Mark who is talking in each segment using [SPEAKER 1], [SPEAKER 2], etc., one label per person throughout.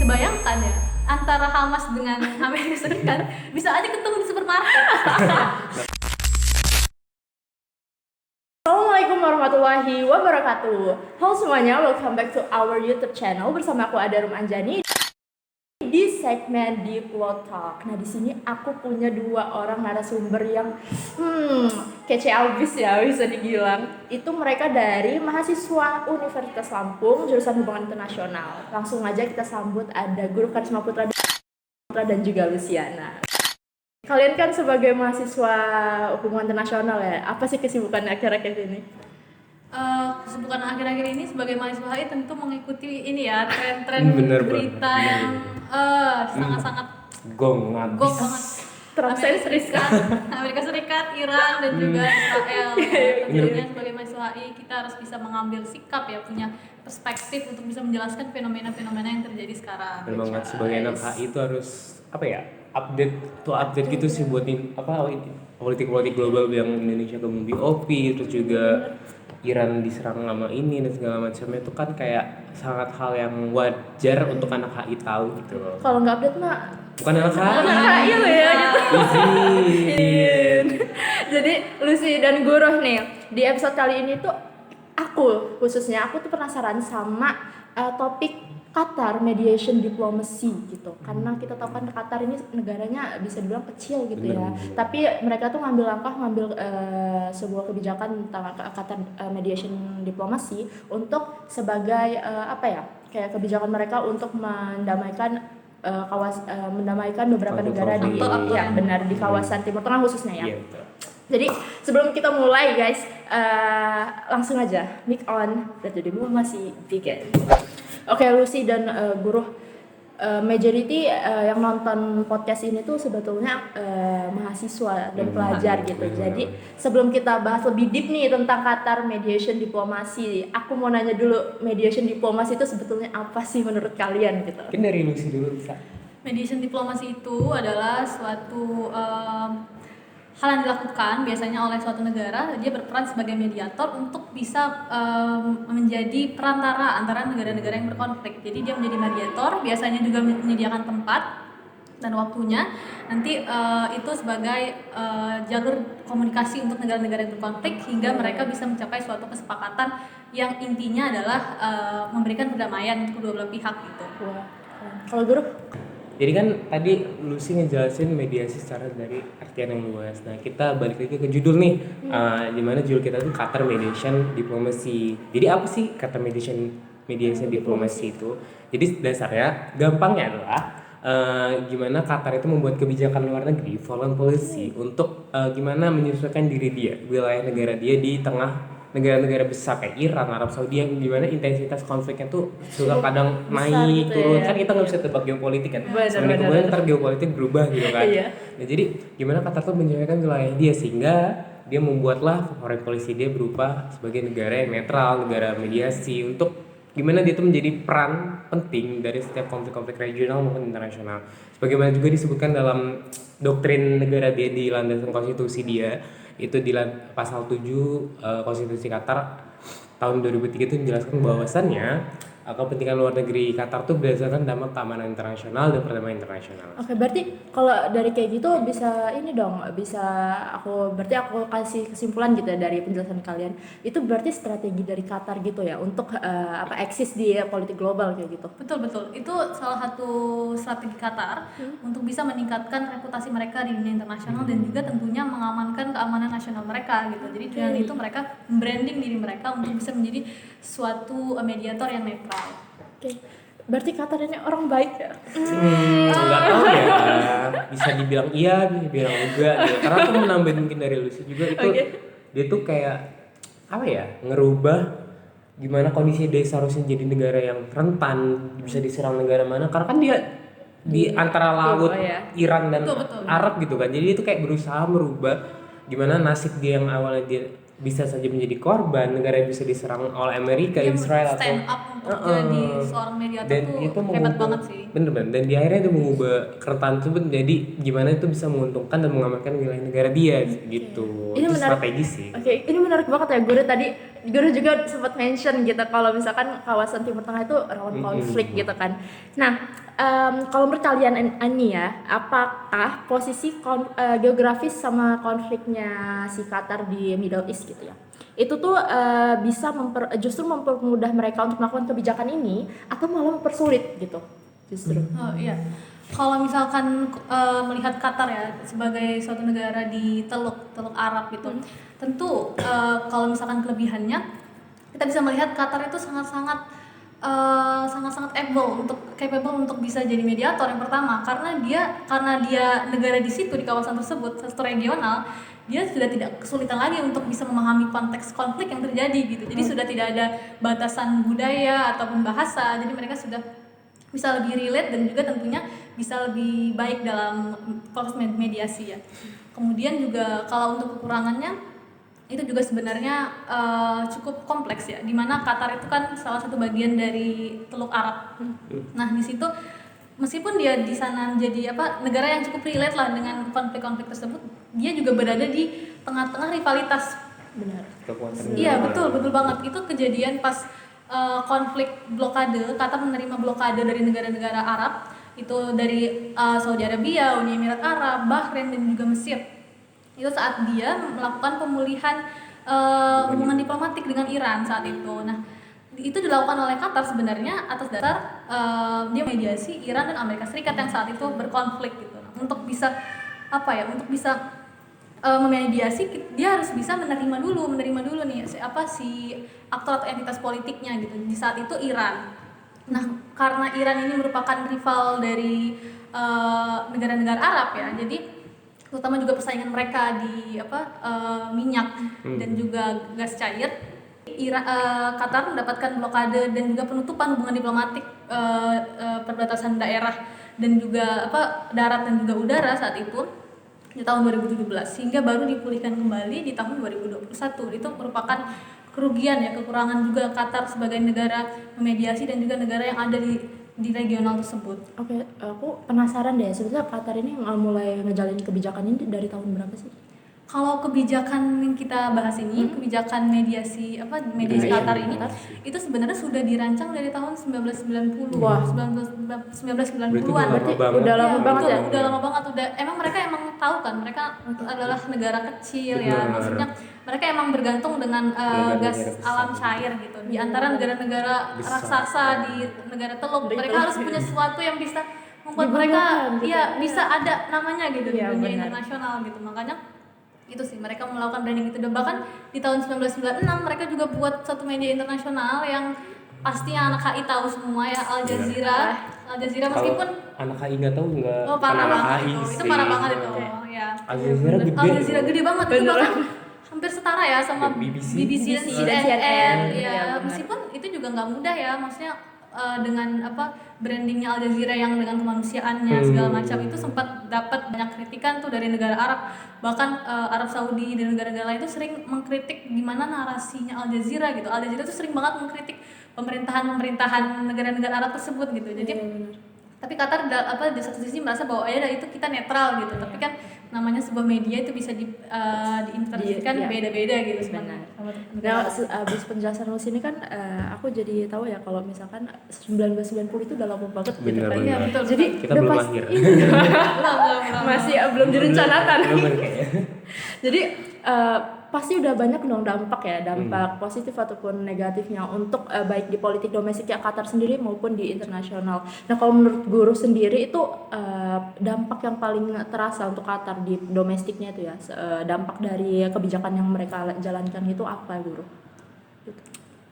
[SPEAKER 1] dibayangkan ya, antara Hamas dengan Amerika Serikat bisa aja ketemu di supermarket.
[SPEAKER 2] Assalamualaikum warahmatullahi wabarakatuh. Halo semuanya, welcome back to our YouTube channel. Bersama aku Adarum Anjani di segmen Deep Law Talk. Nah, di sini aku punya dua orang narasumber yang kece abis ya, bisa dibilang. Itu mereka dari mahasiswa Universitas Lampung, jurusan Hubungan Internasional. Langsung aja kita sambut, ada Guru Karisma Putra dan juga Luciana. Kalian kan sebagai mahasiswa hubungan internasional ya, apa sih kesibukan akhir-akhir ini?
[SPEAKER 1] Kesibukan akhir-akhir ini sebagai mahasiswa HI tentu mengikuti ini ya, tren-tren berita yang sangat-sangat
[SPEAKER 3] gong
[SPEAKER 1] banget. Amerika Serikat, Iran dan juga Israel. Tentunya sebagai mahasiswa HI kita harus bisa mengambil sikap ya, punya perspektif untuk bisa menjelaskan fenomena-fenomena yang terjadi sekarang.
[SPEAKER 3] Memang sebagai anak HI itu harus update gitu sih buat politik global yang Indonesia gabung BOP, terus juga Iran diserang sama ini dan segala macamnya, itu kan kayak sangat hal yang wajar untuk anak HI tahu gitu loh.
[SPEAKER 2] Kalau nggak update mah
[SPEAKER 3] bukan anak HI.
[SPEAKER 2] Anak HI lo ya gitu.
[SPEAKER 3] Izin.
[SPEAKER 2] Jadi Lucy dan Guruh nih, di episode kali ini tuh aku tuh penasaran sama topik Qatar mediation diplomacy gitu. Karena kita tahu kan Qatar ini negaranya bisa dibilang kecil gitu ya. Tapi mereka tuh ngambil sebuah kebijakan tentang Qatar mediation diplomacy untuk sebagai kayak kebijakan mereka untuk mendamaikan mendamaikan beberapa negara di kawasan Timur Tengah khususnya ya.
[SPEAKER 3] Iya, betul.
[SPEAKER 2] Jadi sebelum kita mulai guys, langsung aja mic on dan jadi masih begin. Oke, Lucy dan Guruh, majority yang nonton podcast ini tuh sebetulnya mahasiswa dan pelajar gitu. Jadi sebelum kita bahas lebih deep nih tentang Qatar mediation diplomasi, aku mau nanya dulu, mediation diplomasi itu sebetulnya apa sih menurut kalian gitu?
[SPEAKER 3] Mungkin dari Lucy dulu bisa.
[SPEAKER 1] Mediation diplomasi itu adalah suatu hal yang dilakukan biasanya oleh suatu negara. Dia berperan sebagai mediator untuk bisa menjadi perantara antara negara-negara yang berkonflik. Jadi dia menjadi mediator, biasanya juga menyediakan tempat dan waktunya. Nanti itu sebagai jalur komunikasi untuk negara-negara yang berkonflik hingga mereka bisa mencapai suatu kesepakatan yang intinya adalah memberikan perdamaian untuk kedua belah pihak gitu.
[SPEAKER 2] Wah. Kalau Guruh?
[SPEAKER 3] Jadi kan tadi Lucy ngejelasin mediasi secara dari artian yang luas. Nah, kita balik lagi ke judul nih, dimana judul kita tuh Qatar Mediation Diplomacy. Jadi apa sih Qatar Mediation Diplomacy itu? Jadi dasarnya, gampangnya adalah gimana Qatar itu membuat kebijakan luar negeri, foreign policy, untuk gimana menyesuaikan diri dia, wilayah negara dia di tengah negara-negara besar kayak Iran, Arab Saudi, yang dimana intensitas konfliknya tuh suka kadang naik
[SPEAKER 2] gitu
[SPEAKER 3] turun
[SPEAKER 2] ya.
[SPEAKER 3] Kan kita nggak bisa tebak geopolitik kan,
[SPEAKER 2] Benar.
[SPEAKER 3] kemudian ntar geopolitik berubah gitu kan.
[SPEAKER 2] Iya.
[SPEAKER 3] Nah, jadi gimana Qatar tuh menyesuaikan wilayah dia sehingga dia membuatlah foreign policy dia berupa sebagai negara yang netral, negara mediasi, untuk gimana dia tuh menjadi peran penting dari setiap konflik-konflik regional maupun internasional. Sebagaimana juga disebutkan dalam doktrin negara dia di landasan konstitusi dia, itu di pasal 7 konstitusi Qatar tahun 2003 itu menjelaskan bahwasannya kepentingan luar negeri Qatar tuh berdasarkan damai keamanan internasional dan perdamaian internasional.
[SPEAKER 2] Oke, berarti kalau dari kayak gitu berarti aku kasih kesimpulan gitu ya dari penjelasan kalian. Itu berarti strategi dari Qatar gitu ya untuk eksis di politik global kayak gitu.
[SPEAKER 1] Betul. Itu salah satu strategi Qatar untuk bisa meningkatkan reputasi mereka di dunia internasional dan juga tentunya mengamankan keamanan nasional mereka gitu. Jadi dengan itu mereka branding diri mereka untuk bisa menjadi suatu mediator yang netral.
[SPEAKER 2] Oke. Berarti Qatar ini orang baik ya?
[SPEAKER 3] Nggak tahu ya, bisa dibilang iya, bisa dibilang enggak gitu. Karena aku menambahin mungkin dari Lucy juga itu, dia tuh kayak ngerubah gimana kondisi dia seharusnya jadi negara yang rentan, bisa diserang negara mana, karena kan dia di antara laut Iran dan
[SPEAKER 1] betul.
[SPEAKER 3] Arab gitu kan. Jadi itu kayak berusaha merubah gimana nasib dia yang awalnya dia bisa saja menjadi korban, negara yang bisa diserang oleh Amerika,
[SPEAKER 1] Dia
[SPEAKER 3] Israel
[SPEAKER 1] stand
[SPEAKER 3] atau
[SPEAKER 1] up untuk jadi seorang mediator
[SPEAKER 3] dan
[SPEAKER 1] tuh
[SPEAKER 3] itu
[SPEAKER 1] hebat banget sih.
[SPEAKER 3] bener-bener, dan di akhirnya itu mengubah keretahan tersebut jadi gimana itu bisa menguntungkan dan mengamankan wilayah negara dia gitu.
[SPEAKER 2] Ini
[SPEAKER 3] Itu
[SPEAKER 2] menarik.
[SPEAKER 3] strategi sih.
[SPEAKER 2] Oke, ini menarik banget ya. Guru juga sempat mention gitu kalau misalkan kawasan Timur Tengah itu rawan konflik gitu kan. Nah, kalau menurut kalian Ani ya, apakah posisi geografis sama konfliknya si Qatar di Middle East gitu ya, itu tuh bisa justru mempermudah mereka untuk melakukan kebijakan ini atau malah mempersulit gitu justru?
[SPEAKER 1] Oh iya, kalau misalkan melihat Qatar ya sebagai suatu negara di Teluk Arab gitu, tentu kalau misalkan kelebihannya kita bisa melihat Qatar itu sangat-sangat capable untuk bisa jadi mediator yang pertama, karena dia negara di situ, di kawasan tersebut, satu regional, dia sudah tidak kesulitan lagi untuk bisa memahami konteks konflik yang terjadi gitu. Jadi sudah tidak ada batasan budaya ataupun bahasa, jadi mereka sudah bisa lebih relate dan juga tentunya bisa lebih baik dalam proses mediasi ya. Kemudian juga kalau untuk kekurangannya itu juga sebenarnya cukup kompleks ya, dimana Qatar itu kan salah satu bagian dari Teluk Arab. Nah di situ meskipun dia di sana menjadi negara yang cukup relate lah dengan konflik-konflik tersebut, dia juga berada di tengah-tengah rivalitas.
[SPEAKER 2] Benar.
[SPEAKER 1] Iya betul banget, itu kejadian pas konflik blokade. Qatar menerima blokade dari negara-negara Arab, itu dari Saudi Arabia, Uni Emirat Arab, Bahrain dan juga Mesir. Itu saat dia melakukan pemulihan hubungan diplomatik dengan Iran saat itu. Nah itu dilakukan oleh Qatar sebenarnya atas dasar dia mediasi Iran dan Amerika Serikat yang saat itu berkonflik gitu. Nah, untuk bisa memediasi, dia harus bisa menerima dulu nih si aktor atau entitas politiknya gitu. Di saat itu Iran. Nah karena Iran ini merupakan rival dari negara-negara Arab ya, jadi terutama juga persaingan mereka di minyak dan juga gas cair. Qatar mendapatkan blokade dan juga penutupan hubungan diplomatik perbatasan daerah dan juga darat dan juga udara saat itu di tahun 2017, sehingga baru dipulihkan kembali di tahun 2021. Itu merupakan kerugian ya, kekurangan juga Qatar sebagai negara memediasi dan juga negara yang ada di regional tersebut.
[SPEAKER 2] Oke, aku penasaran deh, sebetulnya Qatar ini mulai ngejalin kebijakan ini dari tahun berapa sih?
[SPEAKER 1] Kalau kebijakan yang kita bahas ini, kebijakan mediasi Qatar ini, itu sebenarnya sudah dirancang dari tahun 1990.
[SPEAKER 2] Wah.
[SPEAKER 1] 1990-an.
[SPEAKER 2] Berarti udah lama banget ya?
[SPEAKER 1] Udah lama banget, mereka emang tahu kan, mereka adalah negara kecil ya. Maksudnya mereka emang bergantung dengan gas alam cair gitu. Di antara negara-negara raksasa di negara teluk, mereka harus punya sesuatu yang bisa membuat mereka bisa ada namanya gitu di dunia internasional gitu. Makanya itu sih mereka melakukan branding itu. Dan bahkan di tahun 1996 mereka juga buat satu media internasional yang pastinya anak HI tahu semua ya, Al Jazeera meskipun
[SPEAKER 3] anak HI nggak tahu nggak
[SPEAKER 1] parah banget itu parah banget itu ya. Al Jazeera gede banget itu, bahkan hampir setara ya sama BBC dan CNN ya. Meskipun itu juga nggak mudah ya, maksudnya dengan brandingnya Al Jazeera yang dengan kemanusiaannya segala macam itu sempat dapat banyak kritikan tuh dari negara Arab, bahkan Arab Saudi dan negara-negara lain itu sering mengkritik gimana narasinya Al Jazeera gitu. Al Jazeera tuh sering banget mengkritik pemerintahan negara-negara Arab tersebut gitu. Jadi tapi Qatar di satu sisi merasa bahwa ya itu kita netral gitu, tapi kan namanya sebuah media itu bisa diinterpretasikan beda-beda gitu sebenarnya.
[SPEAKER 2] Nah, abis penjelasan lu sini kan aku jadi tahu ya kalau misalkan 1990 itu udah lama banget gitu kan.
[SPEAKER 1] Iya, betul.
[SPEAKER 2] Jadi
[SPEAKER 3] kita
[SPEAKER 2] udah
[SPEAKER 3] belum
[SPEAKER 2] pasti
[SPEAKER 3] lahir.
[SPEAKER 2] masih belum direncanakan.
[SPEAKER 3] Kayaknya.
[SPEAKER 2] Jadi pasti udah banyak dong dampak positif ataupun negatifnya untuk baik di politik domestik ya Qatar sendiri maupun di internasional. Nah kalau menurut guru sendiri itu dampak yang paling terasa untuk Qatar di domestiknya itu ya, dampak dari kebijakan yang mereka jalankan itu apa guru?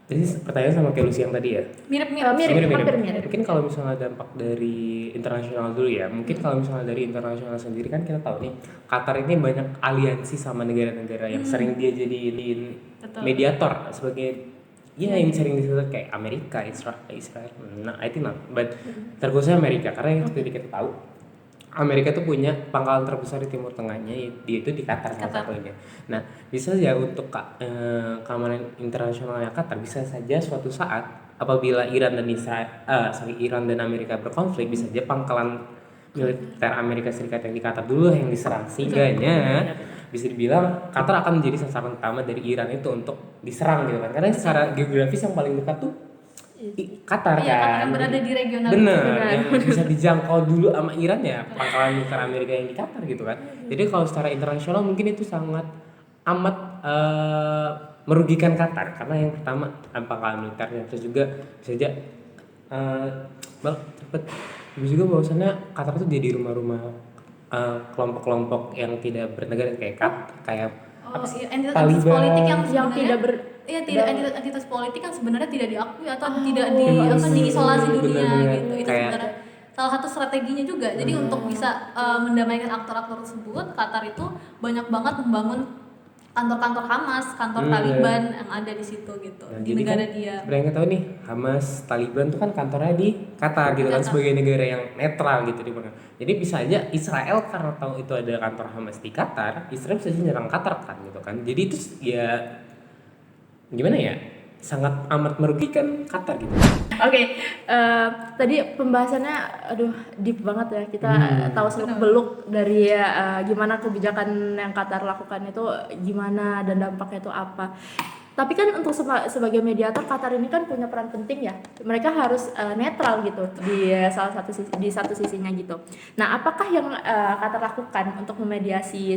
[SPEAKER 3] Jadi pertanyaan sama kayak Lucy yang tadi ya?
[SPEAKER 2] Mirip.
[SPEAKER 3] Mungkin kalau misalnya dampak dari internasional dulu ya, mungkin kalau misalnya dari internasional sendiri kan kita tahu nih Qatar ini banyak aliansi sama negara-negara yang sering dia jadiin mediator sebagai yang sering disebut kayak Amerika, Israel. Nah, I think not, but terkhususnya Amerika, karena yang seperti kita tahu Amerika tuh punya pangkalan terbesar di Timur Tengahnya, yaitu di Qatar salah satunya. Nah, bisa saja untuk keamanan internasionalnya Qatar bisa saja suatu saat apabila Iran dan Amerika berkonflik, bisa aja pangkalan militer Amerika Serikat yang di Qatar dulu yang diserang, sehingganya bisa dibilang Qatar akan menjadi sasaran utama dari Iran itu untuk diserang gitu kan, karena secara geografis yang paling dekat tuh Qatar
[SPEAKER 1] Iya, Qatar
[SPEAKER 3] kan,
[SPEAKER 1] yang berada di regional
[SPEAKER 3] bener
[SPEAKER 1] itu.
[SPEAKER 3] yang bisa dijangkau dulu sama Iran ya pangkalan militer Amerika yang di Qatar gitu kan. Jadi kalau secara internasional mungkin itu sangat amat merugikan Qatar, karena yang pertama pangkalan militernya, terus juga bisa aja cepet terus juga bahwasannya Qatar itu jadi rumah-rumah kelompok-kelompok yang tidak bernegara kayak apa sih,
[SPEAKER 1] Iya, entitas
[SPEAKER 3] Taliban
[SPEAKER 1] politik yang
[SPEAKER 2] yang tidak
[SPEAKER 1] iya, tidak entitas politik yang sebenarnya tidak diakui atau tidak
[SPEAKER 3] Hmm,
[SPEAKER 1] diisolasi dunia
[SPEAKER 3] bener-bener.
[SPEAKER 1] gitu. Itu
[SPEAKER 3] Kayak-
[SPEAKER 1] sebenarnya salah satu strateginya juga. Jadi untuk bisa mendamaikan aktor-aktor tersebut, Qatar itu banyak banget membangun kantor-kantor Hamas, kantor Taliban yang ada di situ gitu,
[SPEAKER 3] Nah,
[SPEAKER 1] di
[SPEAKER 3] jadi
[SPEAKER 1] negara
[SPEAKER 3] kan,
[SPEAKER 1] dia.
[SPEAKER 3] sebenarnya nggak tahu nih, Hamas, Taliban tuh kan kantornya di Qatar gitu kan, sebagai negara yang netral gitu di mana. Jadi bisa aja Israel karena tahu itu ada kantor Hamas di Qatar, Israel bisa aja nyerang Qatar kan gitu kan. Jadi itu ya gimana ya, sangat amat merugikan Qatar gitu.
[SPEAKER 2] Oke, tadi pembahasannya aduh deep banget ya. Kita tahu seluk beluk dari gimana kebijakan yang Qatar lakukan itu gimana dan dampaknya itu apa. Tapi kan untuk sebagai mediator Qatar ini kan punya peran penting ya. Mereka harus netral gitu di salah satu di satu sisinya gitu. Nah, apakah yang Qatar lakukan untuk memediasi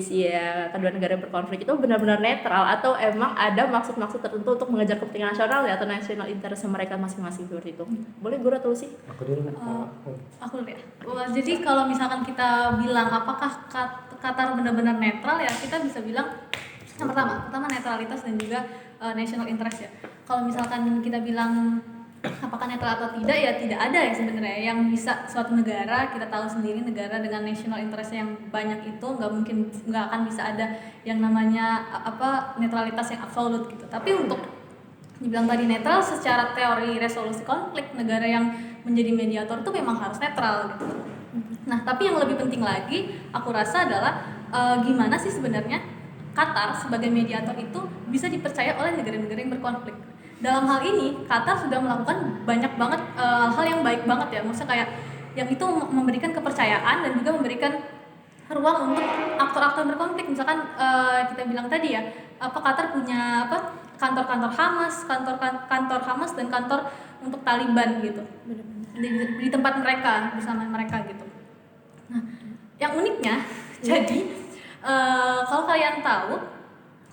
[SPEAKER 2] kedua negara yang berkonflik itu benar-benar netral atau emang ada maksud-maksud tertentu untuk mengejar kepentingan nasional ya atau national interest mereka masing-masing seperti itu? Boleh Guru atau Lucy?
[SPEAKER 3] Aku dulu.
[SPEAKER 1] Aku dulu ya. Wah, jadi kalau misalkan kita bilang apakah Qatar benar-benar netral ya, kita bisa bilang yang pertama netralitas dan juga national interest ya. Kalau misalkan kita bilang apakah netral atau tidak, ya tidak ada ya sebenarnya yang bisa suatu negara, kita tahu sendiri negara dengan national interest yang banyak itu nggak akan bisa ada yang namanya netralitas yang absolut gitu. Tapi untuk dibilang tadi netral secara teori resolusi konflik, negara yang menjadi mediator itu memang harus netral gitu. Nah, tapi yang lebih penting lagi aku rasa adalah gimana sih sebenarnya Qatar sebagai mediator itu bisa dipercaya oleh negara-negara yang berkonflik. Dalam hal ini, Qatar sudah melakukan banyak banget hal yang baik banget ya. Maksudnya kayak yang itu memberikan kepercayaan dan juga memberikan ruang untuk aktor-aktor berkonflik. Misalkan kita bilang tadi ya, Qatar punya kantor-kantor Hamas, kantor Hamas dan kantor untuk Taliban gitu. Di tempat mereka, bersama mereka gitu. Nah, yang uniknya jadi kalau kalian tahu,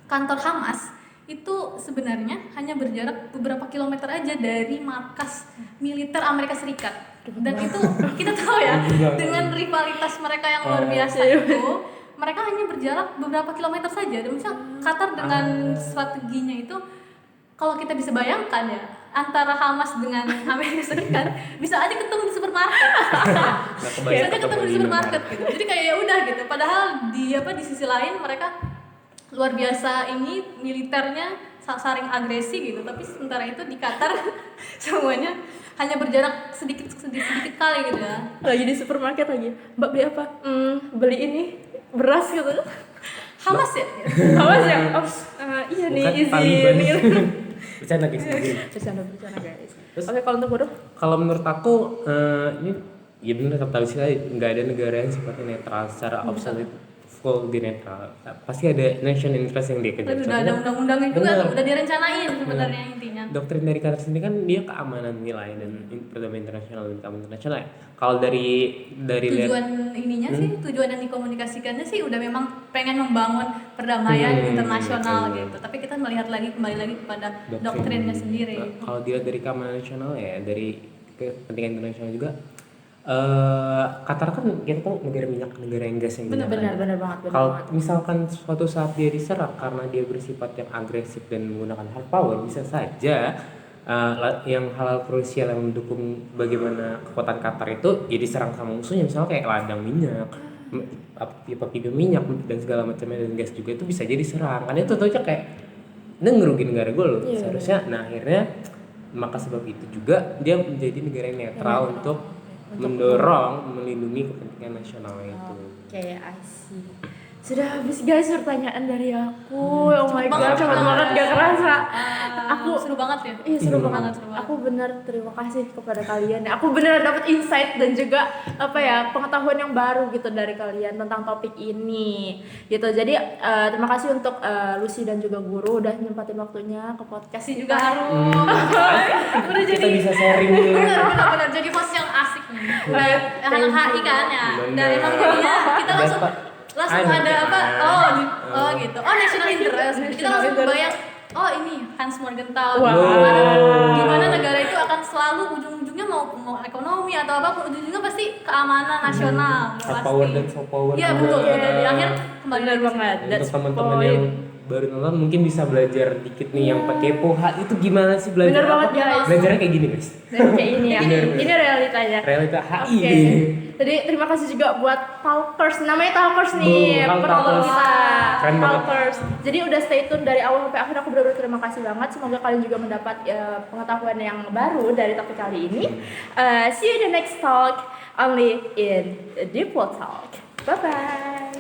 [SPEAKER 1] kantor Hamas itu sebenarnya hanya berjarak beberapa kilometer aja dari markas militer Amerika Serikat. Dan itu kita tahu ya, dengan rivalitas mereka yang luar biasa itu, mereka hanya berjarak beberapa kilometer saja. Dan misalnya Qatar dengan strateginya itu, kalau kita bisa bayangkan ya, antara Hamas dengan Amerika Serikat bisa aja ketemu di supermarket. Bisa aja ketemu di supermarket gitu. Jadi kayak ya udah gitu. Padahal di sisi lain mereka luar biasa ini militernya saring agresi gitu. Tapi sementara itu di Qatar semuanya hanya berjarak sedikit kali gitu ya.
[SPEAKER 2] Lagi di supermarket lagi. Mbak beli apa? Beli ini beras gitu.
[SPEAKER 1] Hamas ya?
[SPEAKER 2] Hamas ya? Iya nih
[SPEAKER 3] Bukan
[SPEAKER 2] izin
[SPEAKER 3] Taliban.
[SPEAKER 2] gitu.
[SPEAKER 3] Bercanda guys.
[SPEAKER 2] Bercanda guys.
[SPEAKER 3] Terus-
[SPEAKER 2] Oke, kalau untuk Guru?
[SPEAKER 3] Kalau menurut aku ini ya benar kata Lucy tadi, nggak ada negara yang sifatnya netral secara absolut full di netral. Pasti ada national interest yang dia kejar.
[SPEAKER 1] Udah ada undang-undangnya juga
[SPEAKER 3] Bener.
[SPEAKER 1] tuh, udah direncanain sebenarnya intinya.
[SPEAKER 3] Doktrin dari Qatar sendiri kan dia keamanan nilai dan perdamaian internasional dan keamanan internasional. Kalau dari
[SPEAKER 1] Tujuan ininya sih, tujuan yang dikomunikasikannya sih udah memang pengen membangun perdamaian internasional gitu. Tapi kita kembali lagi kepada doktrinnya sendiri.
[SPEAKER 3] Nah, kalau dilihat dari keamanan nasional ya, dari kepentingan internasional juga, Qatar kan kita kan negara minyak, negara yang gas yang banyak.
[SPEAKER 2] Benar banget.
[SPEAKER 3] Kalau misalkan suatu saat dia diserang karena dia bersifat yang agresif dan menggunakan hard power, bisa saja yang hal krusial yang mendukung bagaimana kekuatan Qatar itu ya diserang sama musuhnya, misalnya kayak ladang minyak, pipa minyak dan segala macamnya, dan gas juga itu bisa jadi serang. Kan itu aja kayak ngerugiin negara gue loh. Seharusnya nah akhirnya maka sebab itu juga dia menjadi negara yang netral untuk mendorong melindungi kepentingan nasional itu.
[SPEAKER 2] Oke, I see. Sudah habis guys pertanyaan dari aku. Oh my god,
[SPEAKER 1] Cepet
[SPEAKER 2] cepet banget gak kerasa. Aku
[SPEAKER 1] seru banget ya.
[SPEAKER 2] Iya seru
[SPEAKER 3] Seru
[SPEAKER 2] banget.
[SPEAKER 1] seru banget.
[SPEAKER 2] Aku benar terima kasih kepada kalian. Aku benar dapat insight dan juga pengetahuan yang baru gitu dari kalian tentang topik ini. Gitu. Jadi terima kasih untuk Lucy dan juga Guru udah nyempatin waktunya ke podcast
[SPEAKER 1] Kasih
[SPEAKER 2] kita.
[SPEAKER 1] juga harus.
[SPEAKER 2] Udah
[SPEAKER 3] Kita
[SPEAKER 2] jadi
[SPEAKER 3] bisa sharing nih.
[SPEAKER 1] Benar jadi host yang asik nih. Anak HI kan ya. Dan
[SPEAKER 3] Bener.
[SPEAKER 1] emang jadinya kita langsung
[SPEAKER 3] Anu,
[SPEAKER 1] ada apa?
[SPEAKER 3] ah.
[SPEAKER 1] gitu. Oh, national interest. Kita langsung kebayang oh ini Hans Morgenthau.
[SPEAKER 2] Wow.
[SPEAKER 1] Gimana negara itu akan selalu ujung-ujungnya mau ekonomi atau apa ujung-ujungnya pasti keamanan nasional.
[SPEAKER 3] Soft
[SPEAKER 1] Pasti.
[SPEAKER 3] power dan soft power.
[SPEAKER 1] Iya
[SPEAKER 3] juga.
[SPEAKER 1] betul.
[SPEAKER 2] Iya.
[SPEAKER 1] Di akhir kembali
[SPEAKER 2] Benar
[SPEAKER 1] lagi.
[SPEAKER 2] banget.
[SPEAKER 3] Untuk
[SPEAKER 2] That's
[SPEAKER 3] teman-teman
[SPEAKER 2] point.
[SPEAKER 3] yang baru nonton mungkin bisa belajar dikit nih yang pakai poha itu gimana sih belajar?
[SPEAKER 2] Bener banget,
[SPEAKER 3] apa?
[SPEAKER 2] guys.
[SPEAKER 3] Belajarnya kayak gini guys.
[SPEAKER 2] Dan kayak ini ya.
[SPEAKER 3] Bener.
[SPEAKER 2] Ini realitanya.
[SPEAKER 3] Realita HI.
[SPEAKER 2] Oke. Jadi terima kasih juga buat Talkers. Namanya Talkers nih.
[SPEAKER 3] Bang
[SPEAKER 2] Penonton
[SPEAKER 3] Talkers.
[SPEAKER 2] kita.
[SPEAKER 3] Keren banget.
[SPEAKER 2] Talkers. Jadi udah stay tune dari awal sampai akhir. Aku benar-benar terima kasih banget. Semoga kalian juga mendapat pengetahuan yang baru dari topik kali ini. See you in the next talk only in Deep Talk. Bye bye.